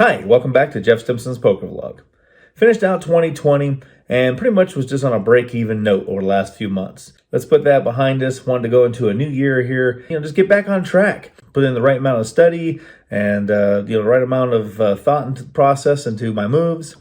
Hi, welcome back to Jeff Stimson's Poker Vlog. Finished out 2020 and pretty much was just on a break-even note over the last few months. Let's put that behind us. Wanted to go into a new year here, just get back on track. Put in the right amount of study and the right amount of thought and process into my moves.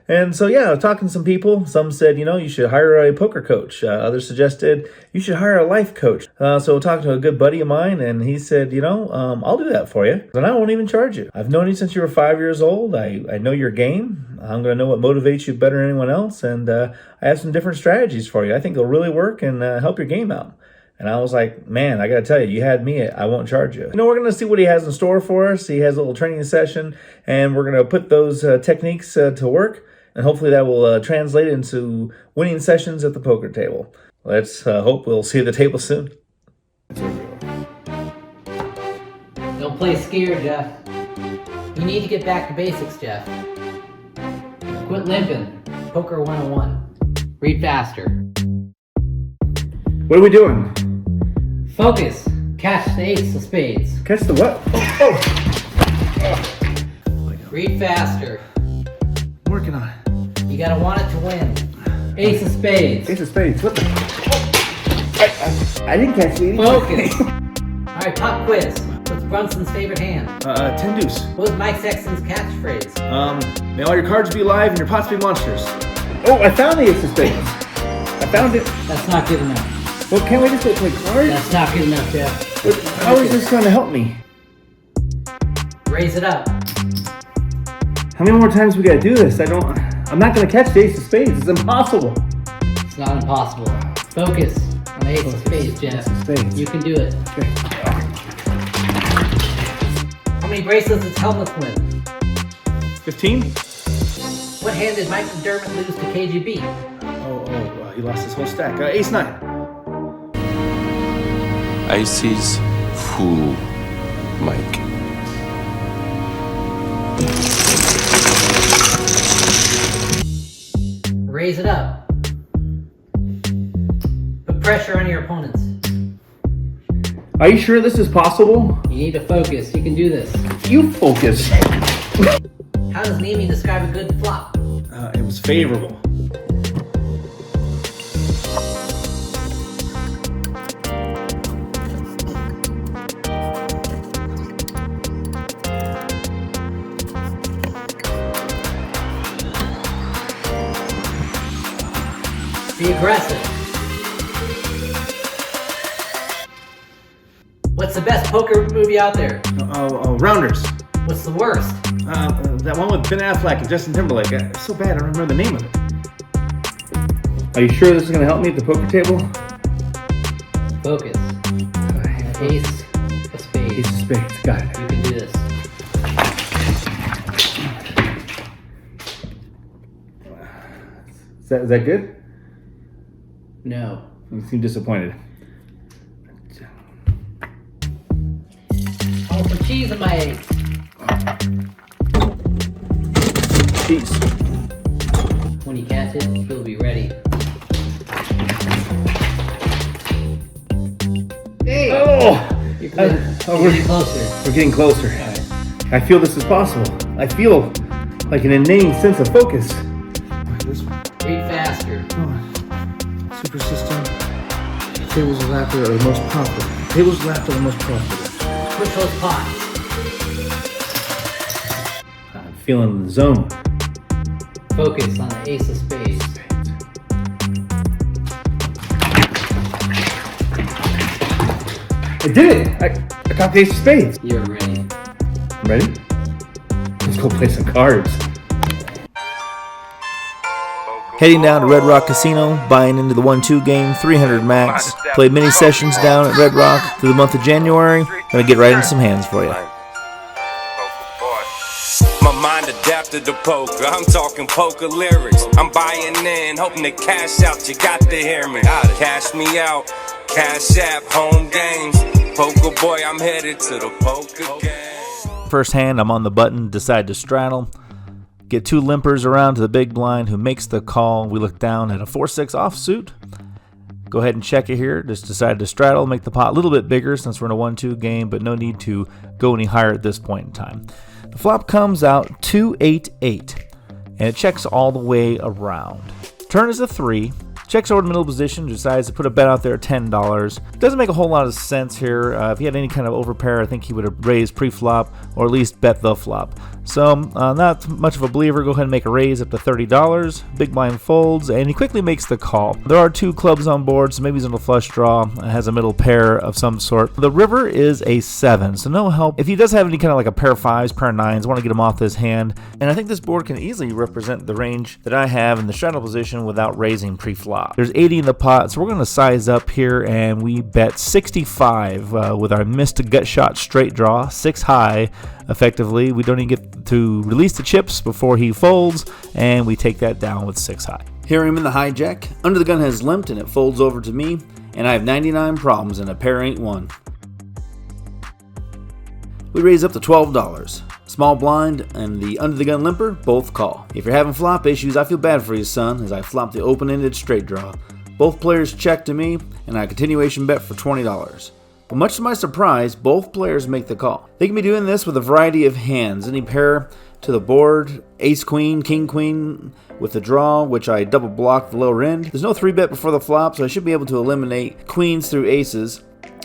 And so, I was talking to some people. Some said, you should hire a poker coach. Others suggested you should hire a life coach. So talking to a good buddy of mine, and he said, I'll do that for you. And I won't even charge you. I've known you since you were 5 years old. I know your game. I'm going to know what motivates you better than anyone else. And I have some different strategies for you. I think they'll really work and help your game out. And I was like, man, I got to tell you, you had me at I won't charge you. We're going to see what he has in store for us. He has a little training session, and we're going to put those techniques to work. And hopefully that will translate into winning sessions at the poker table. Let's hope we'll see the table soon. Don't play scared, Jeff. You need to get back to basics, Jeff. Quit limping. Poker 101. Read faster. What are we doing? Focus. Catch the ace of spades. Catch the what? Read faster. I'm working on it. You gotta want it to win. Ace of spades. Ace of spades. What the? I didn't catch the Focus. Alright, pop quiz. What's Brunson's favorite hand? 10 deuce. What was Mike Sexton's catchphrase? May all your cards be alive and your pots be monsters. Oh, I found the ace of spades. I found it. That's not good enough. Well, can't we just go play cards? That's not good enough, Jeff. How is this going to help me? Raise it up. How many more times we got to do this? I'm not going to catch the ace of spades. It's impossible. It's not impossible. Focus on the ace of spades, Jeff. Spades. You can do it. Okay. How many bracelets does Helmuth win? 15? What hand did Mike McDermott lose to KGB? He lost his whole stack. Ace 9. Aces, fool, Mike. Raise it up. Put pressure on your opponents. Are you sure this is possible? You need to focus. You can do this. You focus. How does Neeme describe a good flop? It was favorable. Be aggressive. What's the best poker movie out there? Rounders. What's the worst? That one with Ben Affleck and Justin Timberlake. It's so bad I don't remember the name of it. Are you sure this is going to help me at the poker table? Focus. Ace of spades. Ace of spades. Got it. You can do this. Is that good? No. You seem disappointed. I want some cheese in my eggs. Cheese. When you catch it, he'll be ready. Hey! Oh! You're getting closer. We're getting closer. Right. I feel this is possible. I feel like an innate sense of focus. This one. Read faster. Super system. Tables of laughter are the most profitable. Tables of laughter are the most profitable. Push those pots. I'm feeling the zone. Focus on the ace of spades. I did it! I got the ace of spades. You're ready. Ready? Let's go play some cards. Heading down to Red Rock Casino, buying into the 1-2 game, 300 max. Played many sessions down at Red Rock through the month of January. Gonna get right in some hands for you. My mind adapted to poker. I'm talking poker lyrics. I'm buying in, hoping to cash out. You got to hear me. Cash me out. Cash app, home games. Poker boy, I'm headed to the poker game. First hand, I'm on the button, decide to straddle. Get two limpers around to the big blind who makes the call. We look down at a 4-6 offsuit. Go ahead and check it here. Just decided to straddle, make the pot a little bit bigger since we're in a 1-2 game, but no need to go any higher at this point in time. The flop comes out 2-8-8, and it checks all the way around. Turn is a 3. Checks over the middle position, decides to put a bet out there at $10. Doesn't make a whole lot of sense here. If he had any kind of overpair, I think he would have raised pre-flop or at least bet the flop. So not much of a believer. Go ahead and make a raise up to $30. Big blind folds, and he quickly makes the call. There are 2 clubs on board, so maybe he's in a flush draw. Has a middle pair of some sort. The river is a 7, so no help. If he does have any kind of like a pair of 5s, pair of 9s, want to get him off this hand. And I think this board can easily represent the range that I have in the straddle position without raising pre-flop. There's 80 in the pot, so we're going to size up here, and we bet 65 with our missed gut shot straight draw, 6 high. Effectively, we don't even get to release the chips before he folds, and we take that down with 6 high. Here I'm in the hijack. Under the gun has limped, and it folds over to me, and I have 99 problems, and a pair ain't one. We raise up to $12. Small blind and the under the gun limper both call. If you're having flop issues, I feel bad for you, son, as I flop the open-ended straight draw. Both players check to me, and I continuation bet for $20. But much to my surprise, both players make the call. They can be doing this with a variety of hands. Any pair to the board, ace queen, king queen with the draw, which I double block the lower end. There's no 3-bet before the flop, so I should be able to eliminate queens through aces.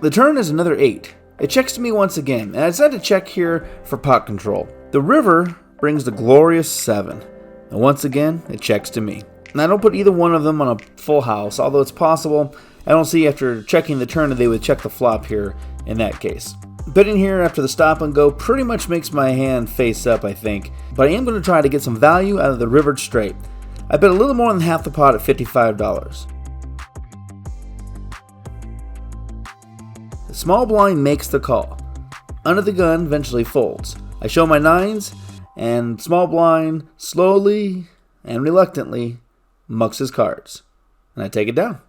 The turn is another 8. It checks to me once again, and I decided to check here for pot control. The river brings the glorious 7, and once again, it checks to me. And I don't put either one of them on a full house, although it's possible. I don't see after checking the turn that they would check the flop here in that case. Betting here after the stop and go pretty much makes my hand face up, I think, but I am going to try to get some value out of the rivered straight. I bet a little more than half the pot at $55. The small blind makes the call. Under the gun eventually folds. I show my 9s, and small blind slowly and reluctantly mucks his cards, and I take it down.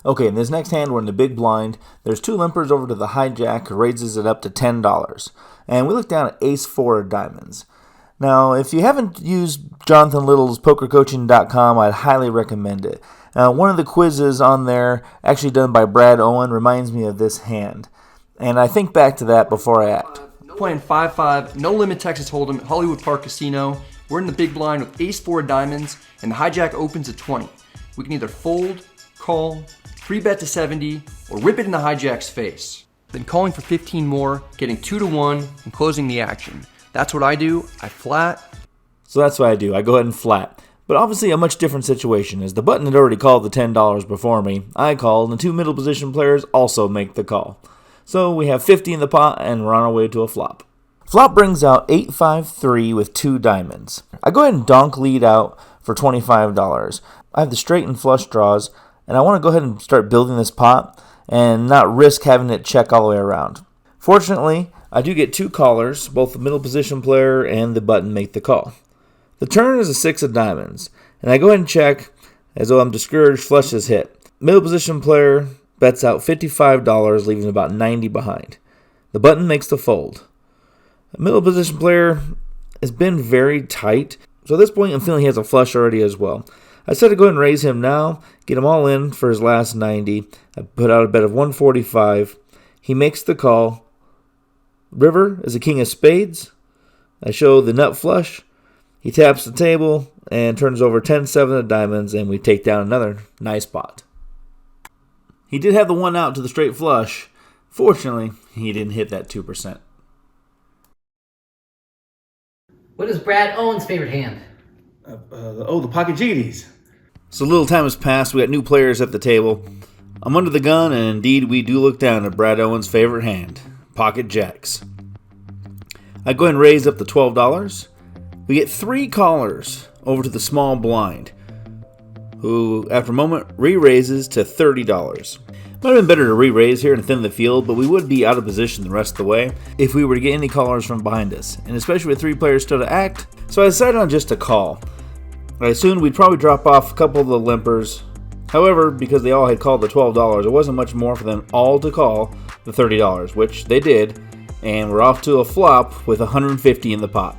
Okay, in this next hand, we're in the big blind. There's 2 limpers over to the hijack, raises it up to $10. And we look down at ace-4 of diamonds. Now, if you haven't used Jonathan Little's pokercoaching.com, I'd highly recommend it. One of the quizzes on there, actually done by Brad Owen, reminds me of this hand. And I think back to that before I act. Playing 5-5, no limit Texas Hold'em at Hollywood Park Casino. We're in the big blind with ace-4 of diamonds, and the hijack opens at 20. We can either fold, call, 3-bet to 70, or rip it in the hijack's face. Then calling for 15 more, getting 2-1, and closing the action. That's what I do. I flat. So that's what I do. I go ahead and flat. But obviously a much different situation, as the button had already called the $10 before me. I called, and the 2 middle position players also make the call. So we have 50 in the pot, and we're on our way to a flop. Flop brings out 8-5-3 with 2 diamonds. I go ahead and donk lead out for $25. I have the straight and flush draws, and I want to go ahead and start building this pot and not risk having it check all the way around. Fortunately, I do get 2 callers. Both the middle position player and the button make the call. The turn is a 6 of diamonds, and I go ahead and check as though I'm discouraged. Flush is hit. Middle position player bets out $55, leaving about 90 behind. The button makes the fold. The middle position player has been very tight, so at this point I'm feeling he has a flush already as well. I decided to go ahead and raise him now, get him all in for his last 90. I put out a bet of 145. He makes the call. River is a king of spades. I show the nut flush. He taps the table and turns over 10-7 of diamonds, and we take down another nice pot. He did have the 1 out to the straight flush. Fortunately, he didn't hit that 2%. What is Brad Owen's favorite hand? The Patrikios. So a little time has passed. We got new players at the table. I'm under the gun, and indeed we do look down at Brad Owen's favorite hand, pocket jacks. I go ahead and raise up to $12. We get 3 callers over to the small blind, who, after a moment, re-raises to $30. Might have been better to re-raise here and thin the field, but we would be out of position the rest of the way if we were to get any callers from behind us, and especially with 3 players still to act, so I decided on just a call. I assumed we'd probably drop off a couple of the limpers. However, because they all had called the $12, it wasn't much more for them all to call the $30, which they did, and we're off to a flop with 150 in the pot.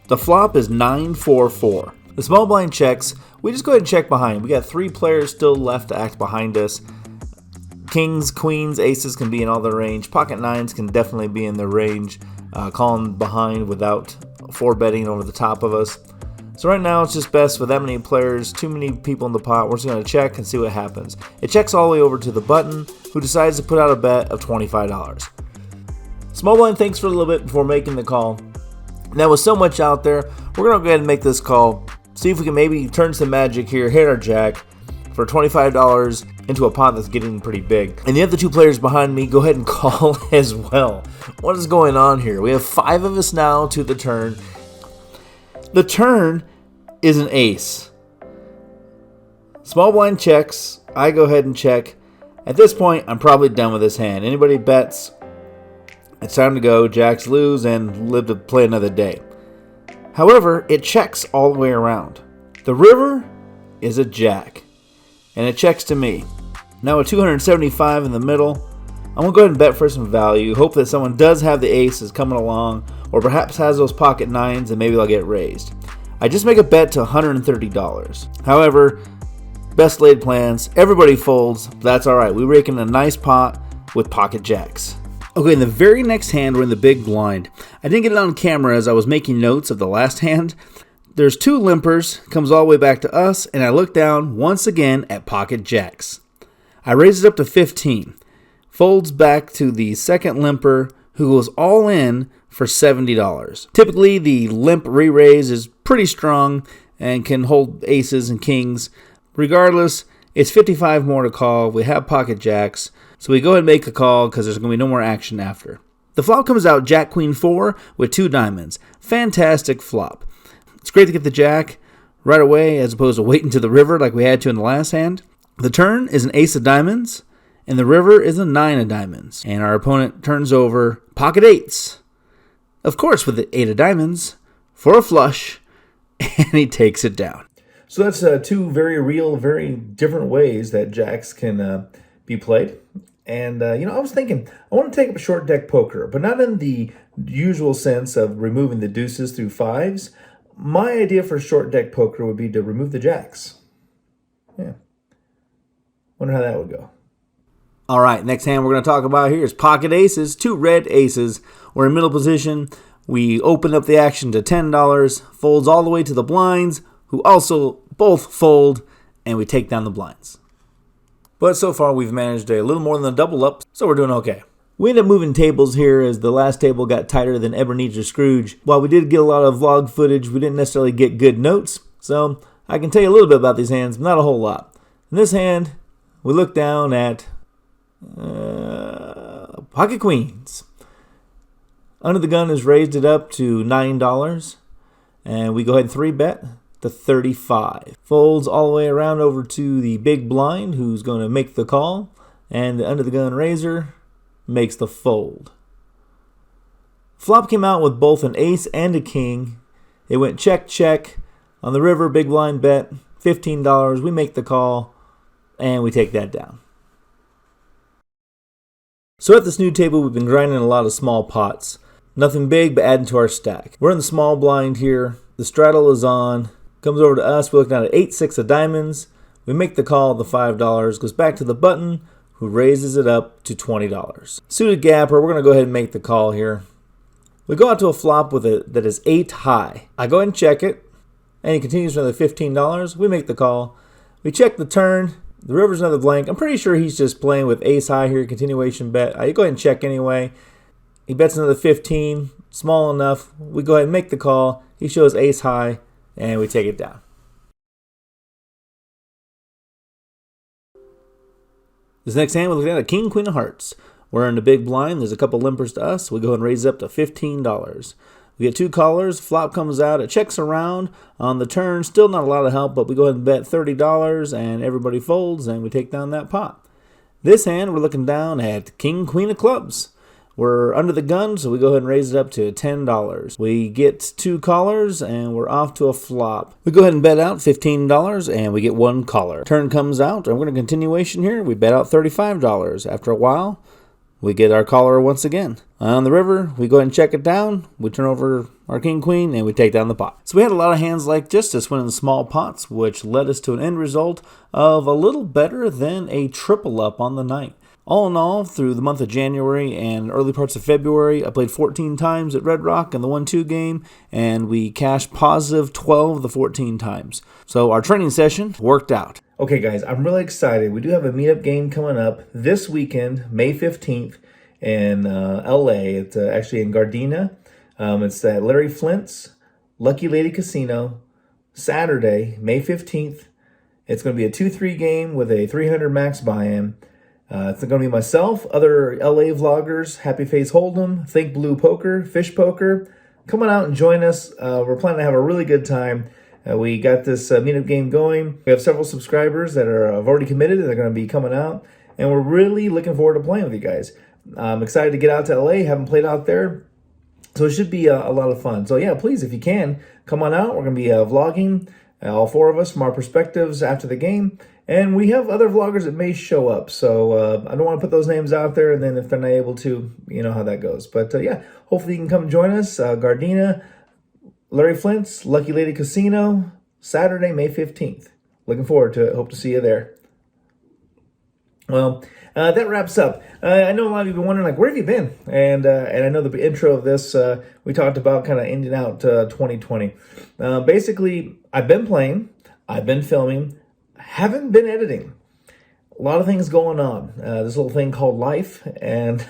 The flop is 9-4-4. The small blind checks. We just go ahead and check behind. We got 3 players still left to act behind us. Kings, queens, aces can be in all their range. Pocket nines can definitely be in their range. Calling behind without 4-betting over the top of us. So right now it's just best with that many players, too many people in the pot. We're just going to check and see what happens. It checks all the way over to the button, who decides to put out a bet of $25. Small blind thinks for a little bit before making the call. And that was so much out there, we're going to go ahead and make this call. See if we can maybe turn some magic here, hit our jack for $25 into a pot that's getting pretty big. And the other two players behind me go ahead and call as well. What is going on here? We have 5 of us now to the turn. The turn is an ace. Small blind checks. I go ahead and check. At this point, I'm probably done with this hand. Anybody bets, it's time to go. Jacks lose and live to play another day. However, it checks all the way around. The river is a jack, and it checks to me. Now with 275 in the middle, I'm going to go ahead and bet for some value. Hope that someone does have the aces coming along, or perhaps has those pocket nines, and maybe they'll get raised. I just make a bet to $130. However, best laid plans, everybody folds. That's alright. We rake in a nice pot with pocket jacks. Okay, in the very next hand, we're in the big blind. I didn't get it on camera as I was making notes of the last hand. There's 2 limpers, comes all the way back to us, and I look down once again at pocket jacks. I raise it up to 15. Folds back to the second limper, who goes all in for $70. Typically, the limp re-raise is pretty strong and can hold aces and kings. Regardless, it's 55 more to call. We have pocket jacks, so we go ahead and make a call because there's going to be no more action after. The flop comes out Jack Queen 4 with 2 diamonds. Fantastic flop. It's great to get the jack right away as opposed to waiting to the river like we had to in the last hand. The turn is an ace of diamonds, and the river is a 9 of diamonds. And our opponent turns over pocket 8s. Of course, with the 8 of diamonds for a flush, and he takes it down. So that's 2 very real, very different ways that jacks can be played. And, I was thinking, I want to take up short deck poker, but not in the usual sense of removing the deuces through 5s. My idea for short deck poker would be to remove the jacks. Yeah. Wonder how that would go. All right, next hand we're going to talk about here is pocket aces, 2 red aces. We're in middle position. We open up the action to $10, folds all the way to the blinds, who also both fold, and we take down the blinds. But so far we've managed a little more than a double up, so we're doing okay. We ended up moving tables here as the last table got tighter than Ebenezer Scrooge. While we did get a lot of vlog footage, we didn't necessarily get good notes, so I can tell you a little bit about these hands, but not a whole lot. In this hand, we look down at pocket queens. Under the gun has raised it up to $9, and we go ahead and 3-bet to 35. Folds all the way around over to the big blind, who's going to make the call, and the under the gun raiser makes the fold. Flop came out with both an ace and a king. It went check, check. On the river, big blind bet, $15. We make the call, and we take that down. So at this new table, we've been grinding a lot of small pots. Nothing big, but adding to our stack. We're in the small blind here. The straddle is on. Comes over to us. We're looking at an 8-6 of diamonds. We make the call, the $5. Goes back to the button, who raises it up to $20. Suited gapper, we're going to go ahead and make the call here. We go out to a flop with it that is 8 high. I go ahead and check it, and he continues for another $15. We make the call. We check the turn. The river's another blank. I'm pretty sure he's just playing with ace high here, continuation bet. I go ahead and check anyway. He bets another 15, small enough. We go ahead and make the call. He shows ace high, and we take it down. This next hand, we're looking at a king, queen of hearts. We're in the big blind. There's a couple limpers to us. We go ahead and raise it up to $15. We get 2 callers. Flop comes out. It checks around on the turn. Still not a lot of help, but we go ahead and bet $30, and everybody folds, and we take down that pot. This hand, we're looking down at king, queen of clubs. We're under the gun, so we go ahead and raise it up to $10. We get 2 callers, and we're off to a flop. We go ahead and bet out $15, and we get 1 caller. Turn comes out, and we're going to continuation here. We bet out $35. After a while, we get our caller once again. On the river, we go ahead and check it down. We turn over our king, queen, and we take down the pot. So we had a lot of hands like this winning the small pots, which led us to an end result of a little better than a triple up on the night. All in all, through the month of January and early parts of February, I played 14 times at Red Rock in the 1-2 game, and we cashed positive 12 of the 14 times. So our training session worked out. Okay, guys, I'm really excited. We do have a meetup game coming up this weekend, May 15th, in LA. It's actually in Gardena. It's at Larry Flint's Lucky Lady Casino, Saturday, May 15th. It's going to be a 2-3 game with a 300 max buy-in. It's going to be myself, other LA vloggers, Happy Face Hold'em, Think Blue Poker, Fish Poker. Come on out and join us. We're planning to have a really good time. We got this meetup game going. We have several subscribers that have already committed and they're going to be coming out. And we're really looking forward to playing with you guys. I'm excited to get out to LA. Haven't played out there. So it should be a lot of fun. So yeah, please, if you can, come on out. We're going to be vlogging, all four of us, from our perspectives after the game. And we have other vloggers that may show up. So I don't want to put those names out there. And then if they're not able to, you know how that goes. But yeah, hopefully you can come join us. Gardena, Larry Flint's Lucky Lady Casino, Saturday, May 15th. Looking forward to it. Hope to see you there. Well, that wraps up. I know a lot of you have been wondering, like, where have you been? And I know the intro of this, we talked about kind of ending out 2020. Basically, I've been playing, I've been filming, haven't been editing. A lot of things going on. This little thing called life, and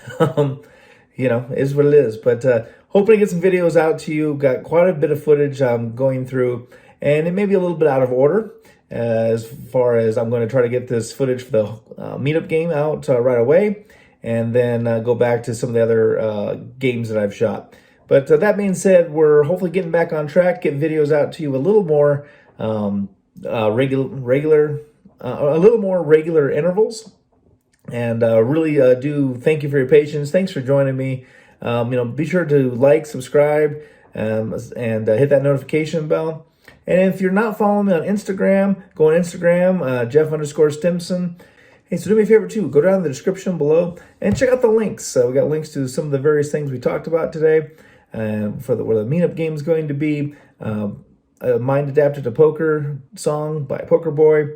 you know, is what it is. But hoping to get some videos out to you. Got quite a bit of footage I'm going through, and it may be a little bit out of order. As far as I'm going to try to get this footage for the meetup game out right away, and then go back to some of the other games that I've shot. But that being said, we're hopefully getting back on track, getting videos out to you a little more regular intervals. And really do thank you for your patience. Thanks for joining me. You know, be sure to like, subscribe, and hit that notification bell. And if you're not following me on Instagram, go on Instagram, Jeff_Stimson. Hey, so do me a favor too, go down in the description below and check out the links. We got links to some of the various things we talked about today, for where the meetup game is going to be, a Mind Adapted to Poker song by Poker Boy.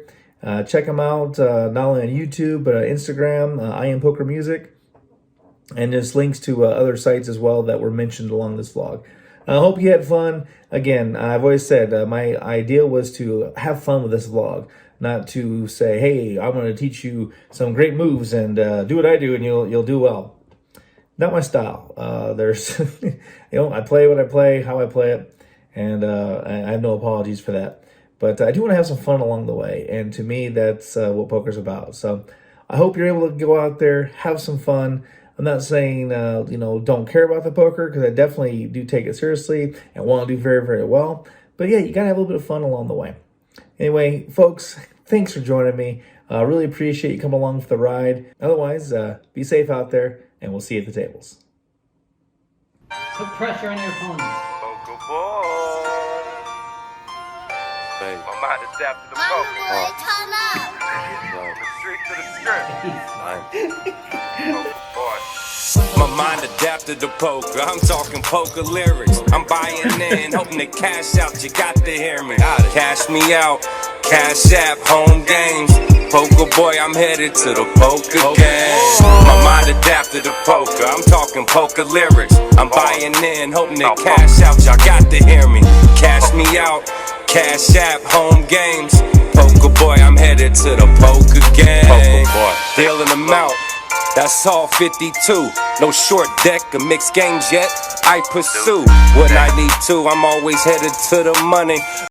Check them out, not only on YouTube, but on Instagram, I Am Poker Music. And there's links to other sites as well that were mentioned along this vlog. I hope you had fun. Again, I've always said my idea was to have fun with this vlog, not to say, hey, I'm going to teach you some great moves and do what I do and you'll do well. Not my style. There's, you know, I play what I play, how I play it, and I have no apologies for that. But I do want to have some fun along the way, and to me, that's what poker's about. So I hope you're able to go out there, have some fun. I'm not saying, you know, don't care about the poker, because I definitely do take it seriously and want to do very, very well. But yeah, you got to have a little bit of fun along the way. Anyway, folks, thanks for joining me. I really appreciate you coming along for the ride. Otherwise, be safe out there, and we'll see you at the tables. Put pressure on your opponents. Poker boy. Hey. My mind adapted to poker. Turn up. From the street to the script. Poker boy. My mind adapted to poker. I'm talking poker lyrics. I'm buying in, hoping to cash out. You got to hear me. Cash me out. Cash app, home games. Poker boy, I'm headed to the poker game. My mind adapted to poker. I'm talking poker lyrics. I'm buying in, hoping to cash out. Y'all got to hear me. Cash me out. Cash app, home games. Poker boy, I'm headed to the poker game. Dealing them out. That's all 52. No short deck or mixed games yet. I pursue what I need to. I'm always headed to the money.